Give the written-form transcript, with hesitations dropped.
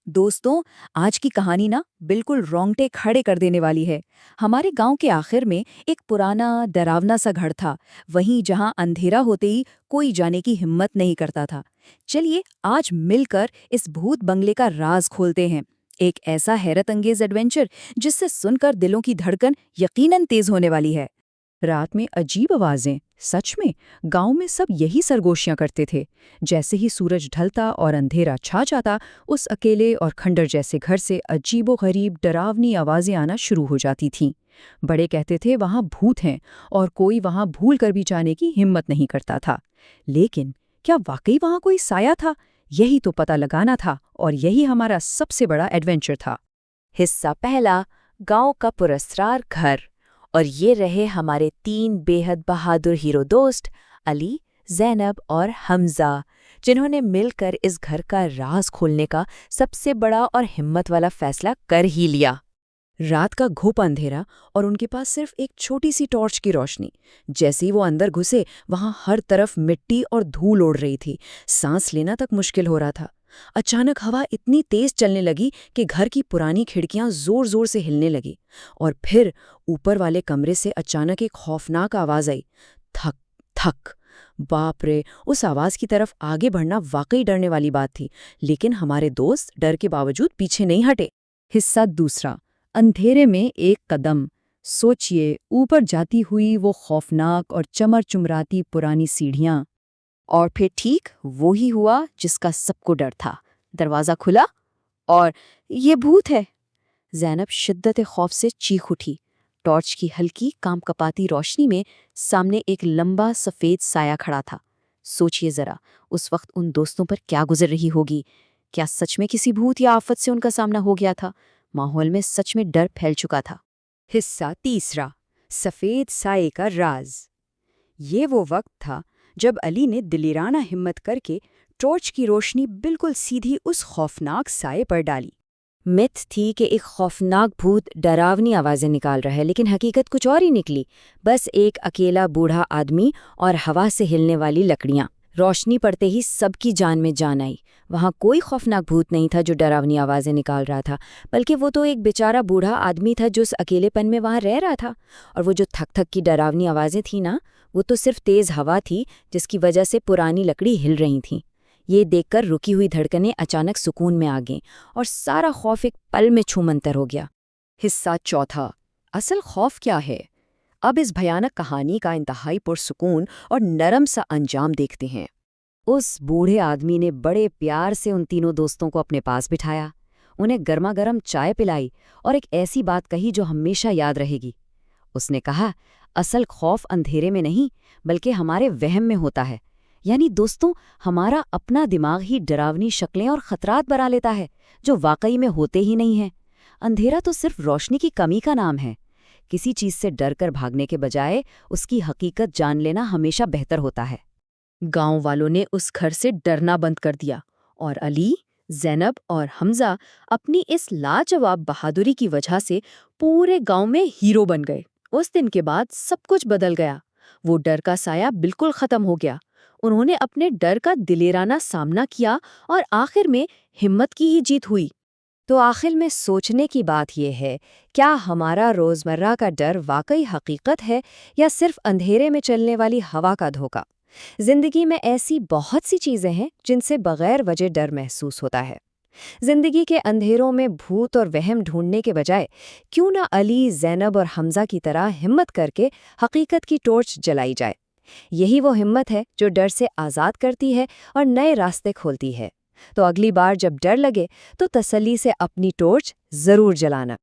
दोस्तों, आज की कहानी ना बिल्कुल रोंगटे खड़े कर देने वाली है। हमारे गांव के आखिर में एक पुराना डरावना सा घर था, वहीं जहां अंधेरा होते ही कोई जाने की हिम्मत नहीं करता था। चलिए आज मिलकर इस भूत बंगले का राज खोलते हैं। एक ऐसा हैरत अंगेज एडवेंचर जिससे सुनकर दिलों की धड़कन यकीनन तेज होने वाली है। रात में अजीब आवाजें। सच में गांव में सब यही सरगोशियां करते थे। जैसे ही सूरज ढलता और अंधेरा छा जाता, उस अकेले और खंडर जैसे घर से अजीबोगरीब डरावनी आवाजें आना शुरू हो जाती थीं। बड़े कहते थे वहां भूत हैं, और कोई वहां भूल कर भी जाने की हिम्मत नहीं करता था। लेकिन क्या वाकई वहां कोई साया था? यही तो पता लगाना था, और यही हमारा सबसे बड़ा एडवेंचर था। हिस्सा पहला, गांव का पुरस्कार घर। और ये रहे हमारे 3 बेहद बहादुर हीरो दोस्त, अली, ज़ैनब और हमजा, जिन्होंने मिलकर इस घर का राज खोलने का सबसे बड़ा और हिम्मत वाला फैसला कर ही लिया। रात का घुप अंधेरा और उनके पास सिर्फ एक छोटी सी टॉर्च की रोशनी। जैसे ही वो अंदर घुसे, वहां हर तरफ मिट्टी और धूल उड़ रही थी। सांस लेना तक मुश्किल हो रहा था। अचानक हवा इतनी तेज चलने लगी कि घर की पुरानी खिड़कियां जोर जोर से हिलने लगी। और फिर ऊपर वाले कमरे से अचानक एक खौफनाक आवाज आई, थक थक। बाप रे! उस आवाज की तरफ आगे बढ़ना वाकई डरने वाली बात थी, लेकिन हमारे दोस्त डर के बावजूद पीछे नहीं हटे। हिस्सा दूसरा, अंधेरे में एक कदम। सोचिए, ऊपर जाती हुई वो खौफनाक और चमर चुमराती पुरानी सीढ़ियां। और फिर ठीक वो ही हुआ जिसका सबको डर था। दरवाज़ा खुला और ये भूत है। ज़ैनब शिद्दत खौफ से चीख उठी। टॉर्च की हल्की कांपकपाती रोशनी में सामने एक लंबा सफ़ेद साया खड़ा था। सोचिए ज़रा, उस वक्त उन दोस्तों पर क्या गुजर रही होगी। क्या सच में किसी भूत या आफत से उनका सामना हो गया था? माहौल में सच में डर फैल चुका था। हिस्सा तीसरा, सफ़ेद साये का राज। ये वो वक्त था जब अली ने दिलेराना हिम्मत करके टॉर्च की रोशनी बिल्कुल सीधी उस खौफनाक साये पर डाली। मिथ थी कि एक खौफनाक भूत डरावनी आवाज़ें निकाल रहा है, लेकिन हकीकत कुछ और ही निकली। बस एक अकेला बूढ़ा आदमी और हवा से हिलने वाली लकड़ियाँ। रोशनी पड़ते ही सबकी जान में जान आई। वहाँ कोई खौफनाक भूत नहीं था जो डरावनी आवाज़ें निकाल रहा था, बल्कि वो तो एक बेचारा बूढ़ा आदमी था जो उस अकेलेपन में वहाँ रह रहा था। और वो जो थक थक की डरावनी आवाज़ें थी ना, वो तो सिर्फ तेज़ हवा थी जिसकी वजह से पुरानी लकड़ी हिल रही थी। ये देखकर रुकी हुई धड़कनें अचानक सुकून में आ गईं और सारा खौफ एक पल में छूमंतर हो गया। हिस्सा चौथा, असल खौफ क्या है। अब इस भयानक कहानी का इंतहाई पुरसुकून और नरम सा अंजाम देखते हैं। उस बूढ़े आदमी ने बड़े प्यार से उन तीनों दोस्तों को अपने पास बिठाया, उन्हें गर्मा गर्म चाय पिलाई और एक ऐसी बात कही जो हमेशा याद रहेगी। उसने कहा, असल खौफ अंधेरे में नहीं बल्कि हमारे वहम में होता है। यानी दोस्तों, हमारा अपना दिमाग ही डरावनी शक्लें और खतरात बना लेता है जो वाकई में होते ही नहीं हैं। अंधेरा तो सिर्फ रोशनी की कमी का नाम है। किसी चीज से डर कर भागने के बजाय उसकी हकीकत जान लेना हमेशा बेहतर होता है। गांव वालों ने उस घर से डरना बंद कर दिया, और अली, ज़ैनब और हमजा अपनी इस लाजवाब बहादुरी की वजह से पूरे गांव में हीरो बन गए। उस दिन के बाद सब कुछ बदल गया। वो डर का साया बिल्कुल खत्म हो गया। उन्होंने अपने डर का दिलेराना सामना किया और आखिर में हिम्मत की ही जीत हुई। तो आखिर में सोचने की बात यह है, क्या हमारा रोज़मर्रा का डर वाकई हकीकत है या सिर्फ अंधेरे में चलने वाली हवा का धोखा? जिंदगी में ऐसी बहुत सी चीज़ें हैं जिनसे बगैर वजह डर महसूस होता है। जिंदगी के अंधेरों में भूत और वहम ढूंढने के बजाय क्यों ना अली, ज़ैनब और हमजा की तरह हिम्मत करके हकीकत की टॉर्च जलाई जाए। यही वो हिम्मत है जो डर से आज़ाद करती है और नए रास्ते खोलती है। तो अगली बार जब डर लगे तो तसल्ली से अपनी टॉर्च ज़रूर जलाना।